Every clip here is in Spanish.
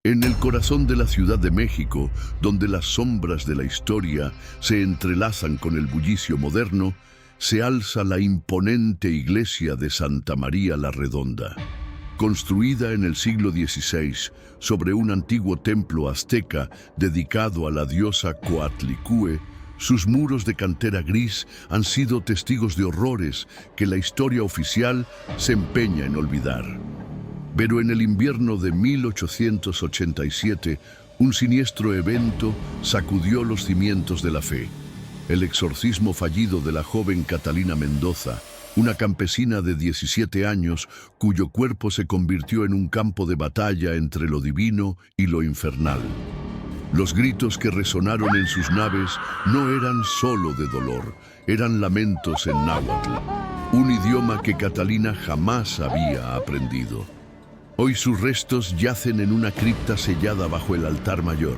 En el corazón de la Ciudad de México, donde las sombras de la historia se entrelazan con el bullicio moderno, se alza la imponente iglesia de Santa María la Redonda. Construida en el siglo XVI sobre un antiguo templo azteca dedicado a la diosa Coatlicue, sus muros de cantera gris han sido testigos de horrores que la historia oficial se empeña en olvidar. Pero en el invierno de 1887, un siniestro evento sacudió los cimientos de la fe. El exorcismo fallido de la joven Catalina Mendoza, una campesina de 17 años cuyo cuerpo se convirtió en un campo de batalla entre lo divino y lo infernal. Los gritos que resonaron en sus naves no eran solo de dolor, eran lamentos en náhuatl, un idioma que Catalina jamás había aprendido. Hoy sus restos yacen en una cripta sellada bajo el altar mayor,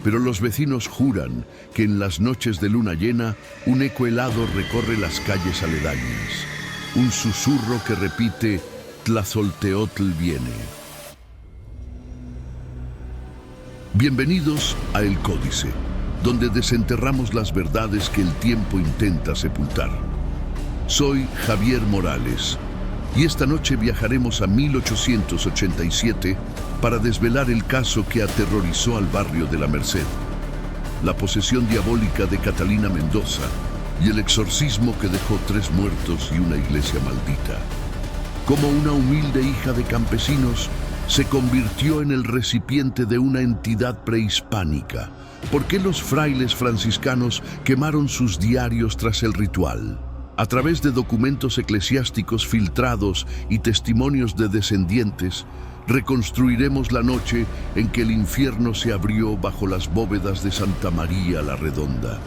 pero los vecinos juran que en las noches de luna llena un eco helado recorre las calles aledañas, un susurro que repite «Tlazolteotl viene». Bienvenidos a El Códice, donde desenterramos las verdades que el tiempo intenta sepultar. Soy Javier Morales, y esta noche viajaremos a 1887 para desvelar el caso que aterrorizó al barrio de la Merced, la posesión diabólica de Catalina Mendoza y el exorcismo que dejó 3 muertos y una iglesia maldita. Como una humilde hija de campesinos, se convirtió en el recipiente de una entidad prehispánica. ¿Por qué los frailes franciscanos quemaron sus diarios tras el ritual? A través de documentos eclesiásticos filtrados y testimonios de descendientes, reconstruiremos la noche en que el infierno se abrió bajo las bóvedas de Santa María la Redonda.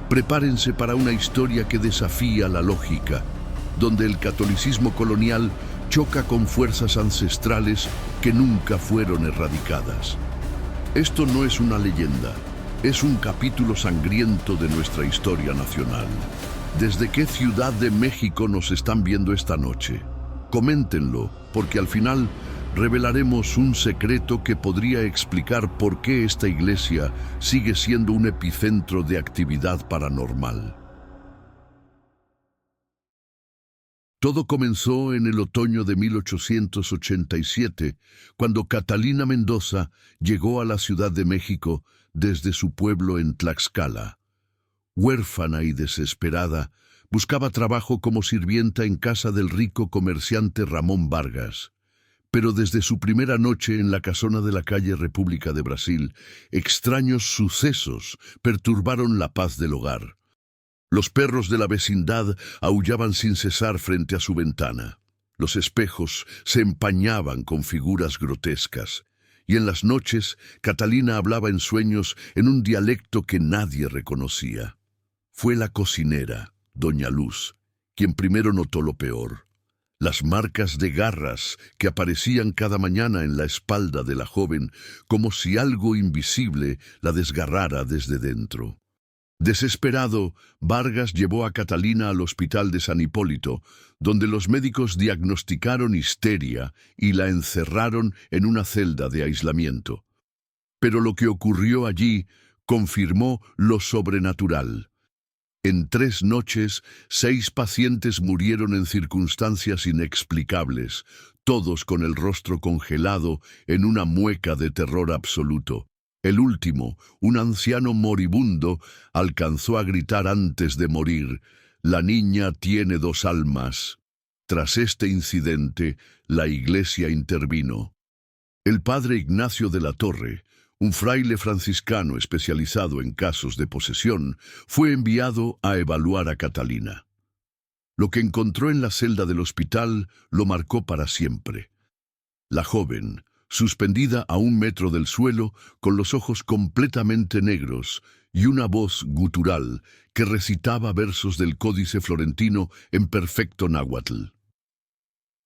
Prepárense para una historia que desafía la lógica, donde el catolicismo colonial choca con fuerzas ancestrales que nunca fueron erradicadas. Esto no es una leyenda, es un capítulo sangriento de nuestra historia nacional. ¿Desde qué ciudad de México nos están viendo esta noche? Coméntenlo, porque al final revelaremos un secreto que podría explicar por qué esta iglesia sigue siendo un epicentro de actividad paranormal. Todo comenzó en el otoño de 1887, cuando Catalina Mendoza llegó a la Ciudad de México desde su pueblo en Tlaxcala. Huérfana y desesperada, buscaba trabajo como sirvienta en casa del rico comerciante Ramón Vargas. Pero desde su primera noche en la casona de la calle República de Brasil, extraños sucesos perturbaron la paz del hogar. Los perros de la vecindad aullaban sin cesar frente a su ventana. Los espejos se empañaban con figuras grotescas. Y en las noches, Catalina hablaba en sueños en un dialecto que nadie reconocía. Fue la cocinera, doña Luz, quien primero notó lo peor. Las marcas de garras que aparecían cada mañana en la espalda de la joven, como si algo invisible la desgarrara desde dentro. Desesperado, Vargas llevó a Catalina al hospital de San Hipólito, donde los médicos diagnosticaron histeria y la encerraron en una celda de aislamiento. Pero lo que ocurrió allí confirmó lo sobrenatural. En 3 noches, 6 pacientes murieron en circunstancias inexplicables, todos con el rostro congelado en una mueca de terror absoluto. El último, un anciano moribundo, alcanzó a gritar antes de morir: «La niña tiene 2 almas». Tras este incidente, la iglesia intervino. El padre Ignacio de la Torre, un fraile franciscano especializado en casos de posesión, fue enviado a evaluar a Catalina. Lo que encontró en la celda del hospital lo marcó para siempre. La joven, suspendida a 1 metro del suelo, con los ojos completamente negros y una voz gutural que recitaba versos del Códice Florentino en perfecto náhuatl.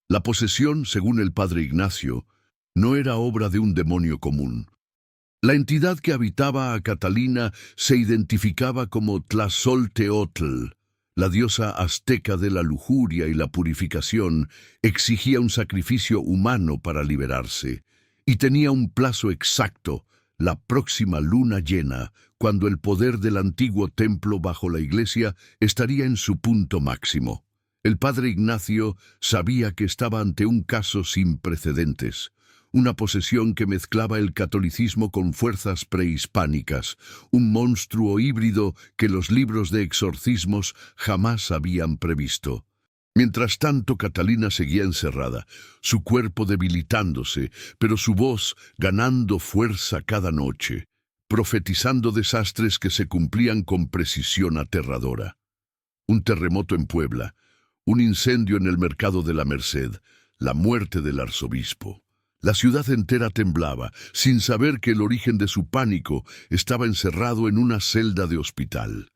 La posesión, según el padre Ignacio, no era obra de un demonio común. La entidad que habitaba a Catalina se identificaba como Tlazolteotl. La diosa azteca de la lujuria y la purificación exigía un sacrificio humano para liberarse, y tenía un plazo exacto, la próxima luna llena, cuando el poder del antiguo templo bajo la iglesia estaría en su punto máximo. El padre Ignacio sabía que estaba ante un caso sin precedentes, una posesión que mezclaba el catolicismo con fuerzas prehispánicas, un monstruo híbrido que los libros de exorcismos jamás habían previsto. Mientras tanto, Catalina seguía encerrada, su cuerpo debilitándose, pero su voz ganando fuerza cada noche, profetizando desastres que se cumplían con precisión aterradora. Un terremoto en Puebla, un incendio en el mercado de la Merced, la muerte del arzobispo. La ciudad entera temblaba, sin saber que el origen de su pánico estaba encerrado en una celda de hospital.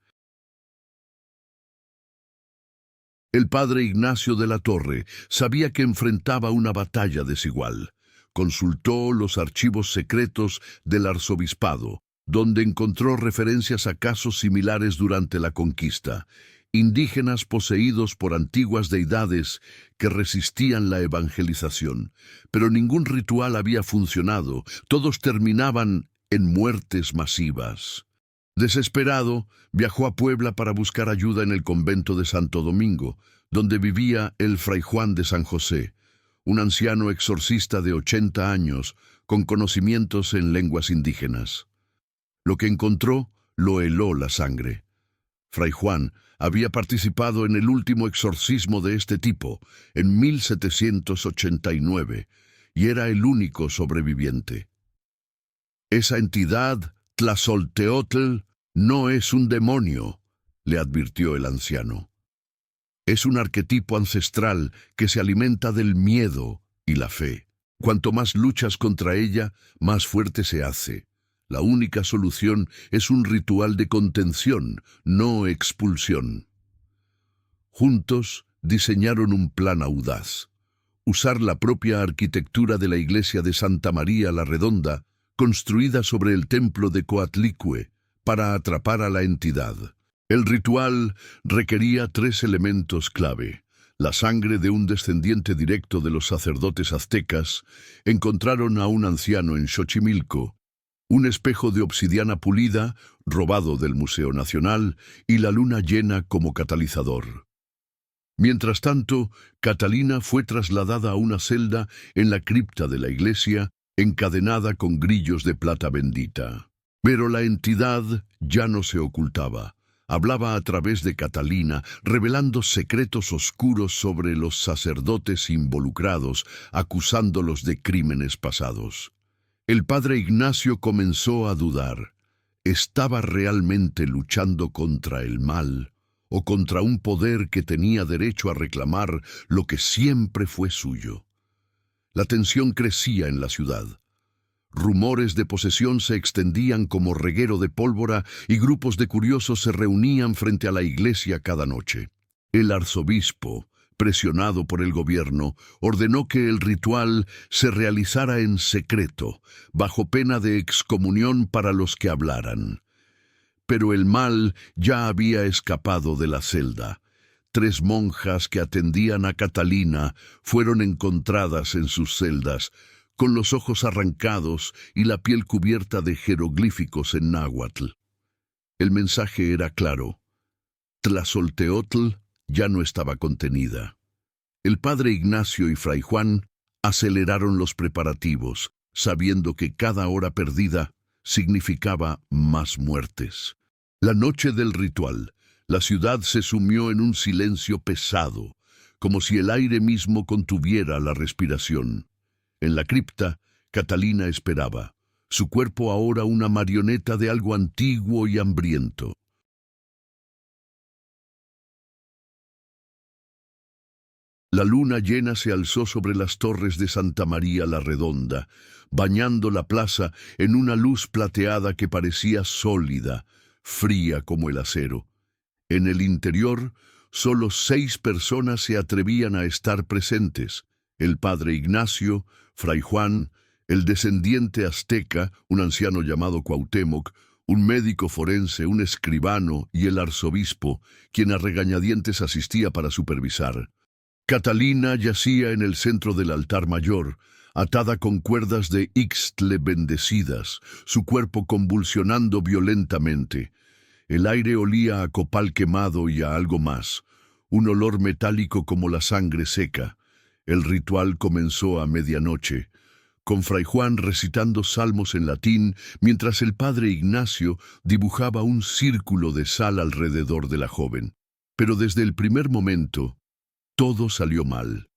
El padre Ignacio de la Torre sabía que enfrentaba una batalla desigual. Consultó los archivos secretos del arzobispado, donde encontró referencias a casos similares durante la conquista, indígenas poseídos por antiguas deidades que resistían la evangelización. Pero ningún ritual había funcionado, todos terminaban en muertes masivas. Desesperado, viajó a Puebla para buscar ayuda en el convento de Santo Domingo, donde vivía el fray Juan de San José, un anciano exorcista de 80 años, con conocimientos en lenguas indígenas. Lo que encontró lo heló la sangre. Fray Juan había participado en el último exorcismo de este tipo, en 1789, y era el único sobreviviente. Esa entidad, Tlazolteotl, no es un demonio, le advirtió el anciano. Es un arquetipo ancestral que se alimenta del miedo y la fe. Cuanto más luchas contra ella, más fuerte se hace. La única solución es un ritual de contención, no expulsión. Juntos diseñaron un plan audaz. Usar la propia arquitectura de la iglesia de Santa María la Redonda, construida sobre el templo de Coatlicue, para atrapar a la entidad. El ritual requería 3 elementos clave. La sangre de un descendiente directo de los sacerdotes aztecas. Encontraron a un anciano en Xochimilco, un espejo de obsidiana pulida, robado del Museo Nacional, y la luna llena como catalizador. Mientras tanto, Catalina fue trasladada a una celda en la cripta de la iglesia, encadenada con grillos de plata bendita. Pero la entidad ya no se ocultaba. Hablaba a través de Catalina, revelando secretos oscuros sobre los sacerdotes involucrados, acusándolos de crímenes pasados. El padre Ignacio comenzó a dudar. ¿Estaba realmente luchando contra el mal o contra un poder que tenía derecho a reclamar lo que siempre fue suyo? La tensión crecía en la ciudad. Rumores de posesión se extendían como reguero de pólvora y grupos de curiosos se reunían frente a la iglesia cada noche. El arzobispo, presionado por el gobierno, ordenó que el ritual se realizara en secreto, bajo pena de excomunión para los que hablaran. Pero el mal ya había escapado de la celda. 3 monjas que atendían a Catalina fueron encontradas en sus celdas, con los ojos arrancados y la piel cubierta de jeroglíficos en náhuatl. El mensaje era claro. Tlazolteotl ya no estaba contenida. El padre Ignacio y fray Juan aceleraron los preparativos, sabiendo que cada hora perdida significaba más muertes. La noche del ritual, la ciudad se sumió en un silencio pesado, como si el aire mismo contuviera la respiración. En la cripta, Catalina esperaba, su cuerpo ahora una marioneta de algo antiguo y hambriento. La luna llena se alzó sobre las torres de Santa María la Redonda, bañando la plaza en una luz plateada que parecía sólida, fría como el acero. En el interior, solo 6 personas se atrevían a estar presentes: el padre Ignacio, fray Juan, el descendiente azteca, un anciano llamado Cuauhtémoc, un médico forense, un escribano y el arzobispo, quien a regañadientes asistía para supervisar. Catalina yacía en el centro del altar mayor, atada con cuerdas de ixtle bendecidas, su cuerpo convulsionando violentamente. El aire olía a copal quemado y a algo más, un olor metálico como la sangre seca. El ritual comenzó a medianoche, con Fray Juan recitando salmos en latín, mientras el padre Ignacio dibujaba un círculo de sal alrededor de la joven. Pero desde el primer momento, todo salió mal.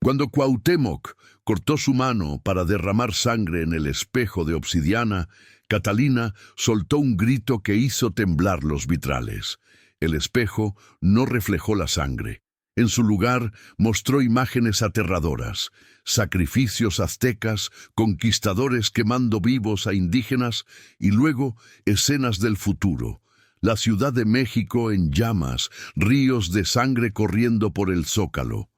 Cuando Cuauhtémoc cortó su mano para derramar sangre en el espejo de obsidiana, Catalina soltó un grito que hizo temblar los vitrales. El espejo no reflejó la sangre. En su lugar mostró imágenes aterradoras, sacrificios aztecas, conquistadores quemando vivos a indígenas y luego escenas del futuro. La Ciudad de México en llamas, ríos de sangre corriendo por el zócalo.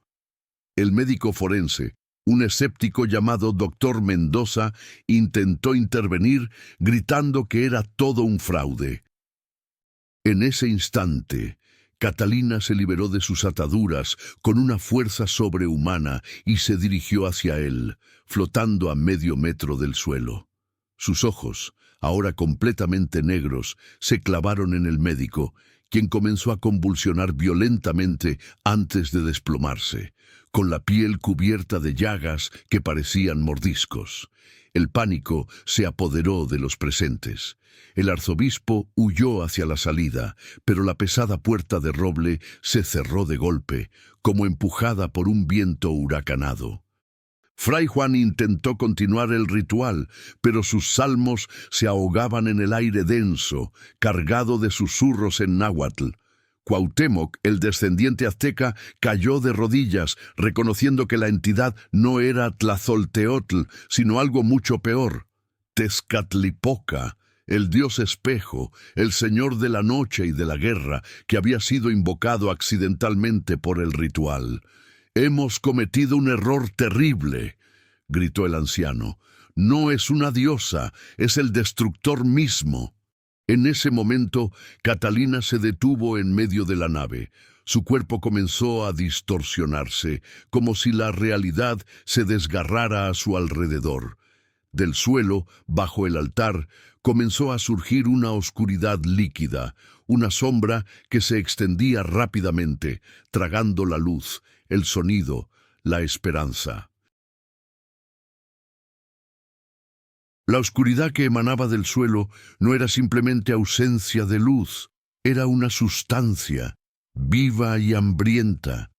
El médico forense, un escéptico llamado Dr. Mendoza, intentó intervenir gritando que era todo un fraude. En ese instante, Catalina se liberó de sus ataduras con una fuerza sobrehumana y se dirigió hacia él, flotando a medio metro del suelo. Sus ojos, ahora completamente negros, se clavaron en el médico, quien comenzó a convulsionar violentamente antes de desplomarse, con la piel cubierta de llagas que parecían mordiscos. El pánico se apoderó de los presentes. El arzobispo huyó hacia la salida, pero la pesada puerta de roble se cerró de golpe, como empujada por un viento huracanado. Fray Juan intentó continuar el ritual, pero sus salmos se ahogaban en el aire denso, cargado de susurros en náhuatl. Cuauhtémoc, el descendiente azteca, cayó de rodillas, reconociendo que la entidad no era Tlazolteotl, sino algo mucho peor. Tezcatlipoca, el dios espejo, el señor de la noche y de la guerra, que había sido invocado accidentalmente por el ritual. «Hemos cometido un error terrible», gritó el anciano. «No es una diosa, es el destructor mismo». En ese momento, Catalina se detuvo en medio de la nave. Su cuerpo comenzó a distorsionarse, como si la realidad se desgarrara a su alrededor. Del suelo, bajo el altar, comenzó a surgir una oscuridad líquida, una sombra que se extendía rápidamente, tragando la luz, el sonido, la esperanza. La oscuridad que emanaba del suelo no era simplemente ausencia de luz, era una sustancia, viva y hambrienta.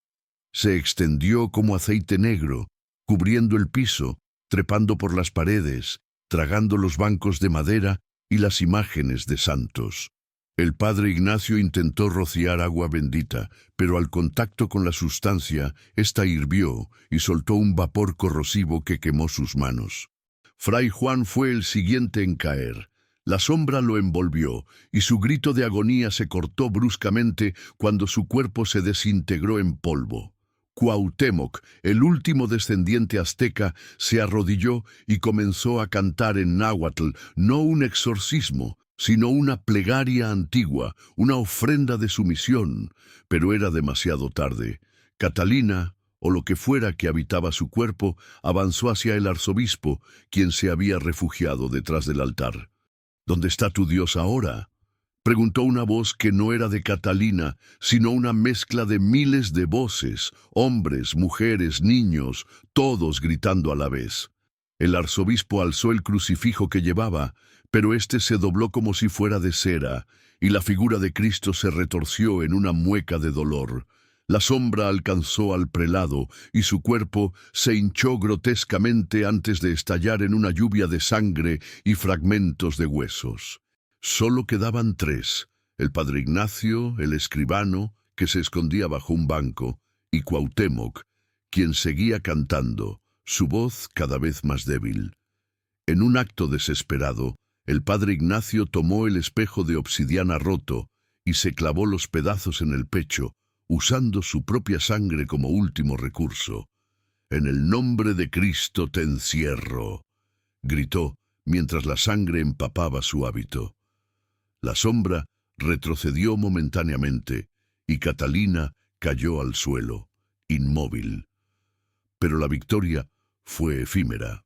Se extendió como aceite negro, cubriendo el piso, trepando por las paredes, tragando los bancos de madera y las imágenes de santos. El padre Ignacio intentó rociar agua bendita, pero al contacto con la sustancia, ésta hirvió y soltó un vapor corrosivo que quemó sus manos. Fray Juan fue el siguiente en caer. La sombra lo envolvió, y su grito de agonía se cortó bruscamente cuando su cuerpo se desintegró en polvo. Cuauhtémoc, el último descendiente azteca, se arrodilló y comenzó a cantar en náhuatl, no un exorcismo, sino una plegaria antigua, una ofrenda de sumisión. Pero era demasiado tarde. Catalina, o lo que fuera que habitaba su cuerpo, avanzó hacia el arzobispo, quien se había refugiado detrás del altar. «¿Dónde está tu Dios ahora?», preguntó una voz que no era de Catalina, sino una mezcla de miles de voces, hombres, mujeres, niños, todos gritando a la vez. El arzobispo alzó el crucifijo que llevaba, pero éste se dobló como si fuera de cera, y la figura de Cristo se retorció en una mueca de dolor. La sombra alcanzó al prelado y su cuerpo se hinchó grotescamente antes de estallar en una lluvia de sangre y fragmentos de huesos. Solo quedaban tres: el padre Ignacio, el escribano, que se escondía bajo un banco, y Cuauhtémoc, quien seguía cantando, su voz cada vez más débil. En un acto desesperado, el padre Ignacio tomó el espejo de obsidiana roto y se clavó los pedazos en el pecho, usando su propia sangre como último recurso. «En el nombre de Cristo te encierro», gritó mientras la sangre empapaba su hábito. La sombra retrocedió momentáneamente y Catalina cayó al suelo, inmóvil. Pero la victoria fue efímera.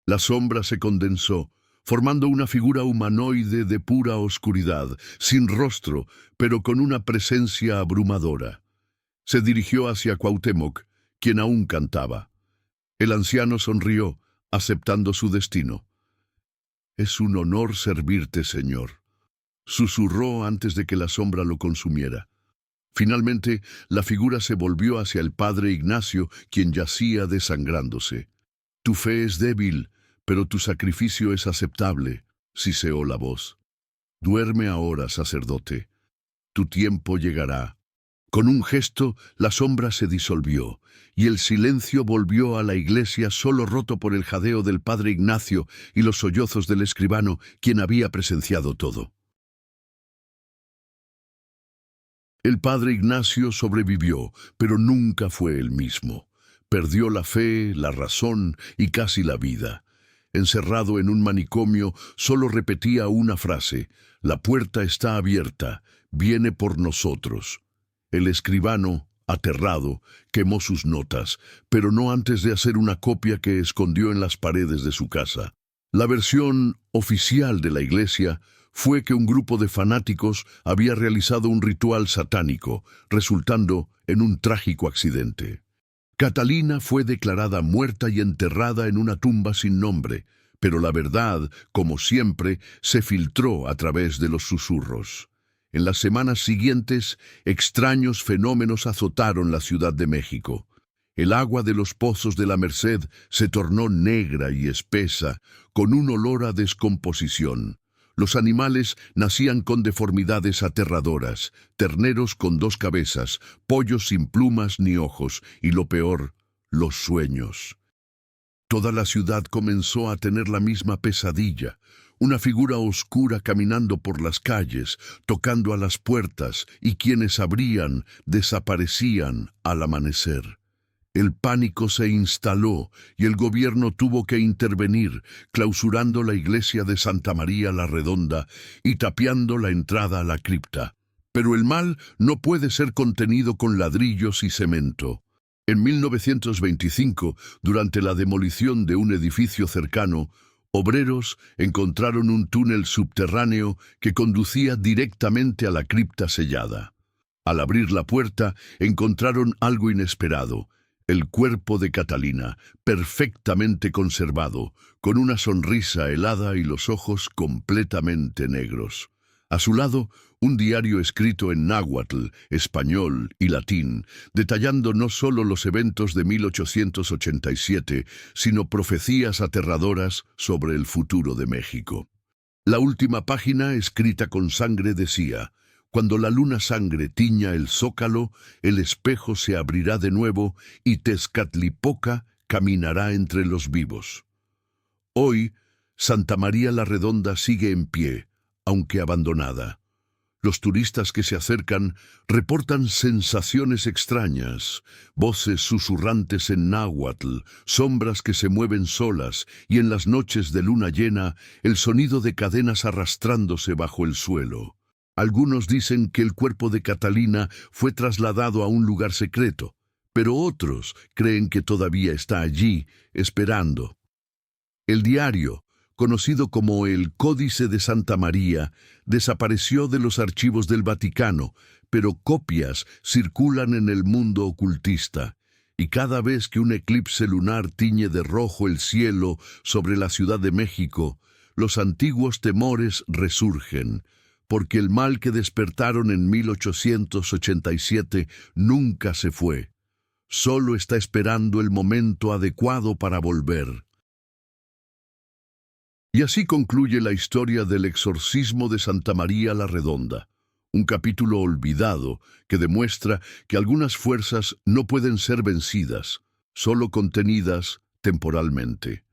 La sombra se condensó, formando una figura humanoide de pura oscuridad, sin rostro, pero con una presencia abrumadora. Se dirigió hacia Cuauhtémoc, quien aún cantaba. El anciano sonrió, aceptando su destino. «Es un honor servirte, señor», susurró antes de que la sombra lo consumiera. Finalmente, la figura se volvió hacia el padre Ignacio, quien yacía desangrándose. «Tu fe es débil, pero tu sacrificio es aceptable», siseó la voz. «Duerme ahora, sacerdote. Tu tiempo llegará». Con un gesto, la sombra se disolvió, y el silencio volvió a la iglesia, solo roto por el jadeo del padre Ignacio y los sollozos del escribano, quien había presenciado todo. El padre Ignacio sobrevivió, pero nunca fue el mismo. Perdió la fe, la razón y casi la vida. Encerrado en un manicomio, solo repetía una frase: «La puerta está abierta, viene por nosotros». El escribano, aterrado, quemó sus notas, pero no antes de hacer una copia que escondió en las paredes de su casa. La versión oficial de la iglesia fue que un grupo de fanáticos había realizado un ritual satánico, resultando en un trágico accidente. Catalina fue declarada muerta y enterrada en una tumba sin nombre, pero la verdad, como siempre, se filtró a través de los susurros. En las semanas siguientes, extraños fenómenos azotaron la Ciudad de México. El agua de los pozos de la Merced se tornó negra y espesa, con un olor a descomposición. Los animales nacían con deformidades aterradoras, terneros con 2 cabezas, pollos sin plumas ni ojos, y lo peor, los sueños. Toda la ciudad comenzó a tener la misma pesadilla. Una figura oscura caminando por las calles, tocando a las puertas, y quienes abrían desaparecían al amanecer. El pánico se instaló y el gobierno tuvo que intervenir, clausurando la iglesia de Santa María la Redonda y tapiando la entrada a la cripta. Pero el mal no puede ser contenido con ladrillos y cemento. En 1925, durante la demolición de un edificio cercano, obreros encontraron un túnel subterráneo que conducía directamente a la cripta sellada. Al abrir la puerta, encontraron algo inesperado: el cuerpo de Catalina, perfectamente conservado, con una sonrisa helada y los ojos completamente negros. A su lado, un diario escrito en náhuatl, español y latín, detallando no solo los eventos de 1887, sino profecías aterradoras sobre el futuro de México. La última página, escrita con sangre, decía: «Cuando la luna sangre tiña el zócalo, el espejo se abrirá de nuevo y Tezcatlipoca caminará entre los vivos». Hoy, Santa María la Redonda sigue en pie, aunque abandonada. Los turistas que se acercan reportan sensaciones extrañas, voces susurrantes en náhuatl, sombras que se mueven solas y en las noches de luna llena el sonido de cadenas arrastrándose bajo el suelo. Algunos dicen que el cuerpo de Catalina fue trasladado a un lugar secreto, pero otros creen que todavía está allí, esperando. El diario, conocido como el Códice de Santa María, desapareció de los archivos del Vaticano, pero copias circulan en el mundo ocultista, y cada vez que un eclipse lunar tiñe de rojo el cielo sobre la Ciudad de México, los antiguos temores resurgen, porque el mal que despertaron en 1887 nunca se fue. Solo está esperando el momento adecuado para volver. Y así concluye la historia del exorcismo de Santa María la Redonda, un capítulo olvidado que demuestra que algunas fuerzas no pueden ser vencidas, solo contenidas temporalmente.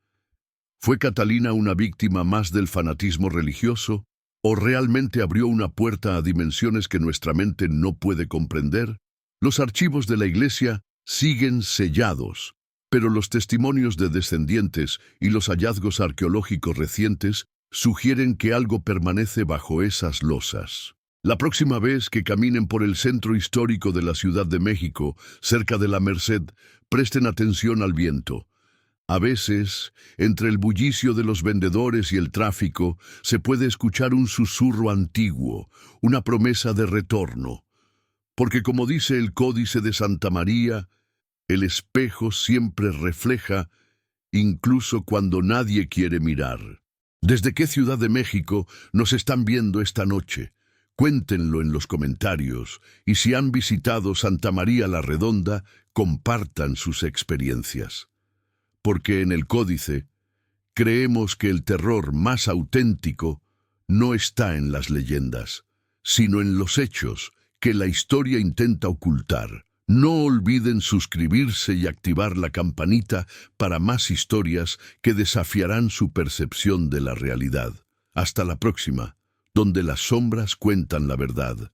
¿Fue Catalina una víctima más del fanatismo religioso, o realmente abrió una puerta a dimensiones que nuestra mente no puede comprender? Los archivos de la Iglesia siguen sellados, pero los testimonios de descendientes y los hallazgos arqueológicos recientes sugieren que algo permanece bajo esas losas. La próxima vez que caminen por el centro histórico de la Ciudad de México, cerca de la Merced, presten atención al viento. A veces, entre el bullicio de los vendedores y el tráfico, se puede escuchar un susurro antiguo, una promesa de retorno. Porque como dice el Códice de Santa María, el espejo siempre refleja, incluso cuando nadie quiere mirar. ¿Desde qué ciudad de México nos están viendo esta noche? Cuéntenlo en los comentarios, y si han visitado Santa María la Redonda, compartan sus experiencias. Porque en el Códice creemos que el terror más auténtico no está en las leyendas, sino en los hechos que la historia intenta ocultar. No olviden suscribirse y activar la campanita para más historias que desafiarán su percepción de la realidad. Hasta la próxima, donde las sombras cuentan la verdad.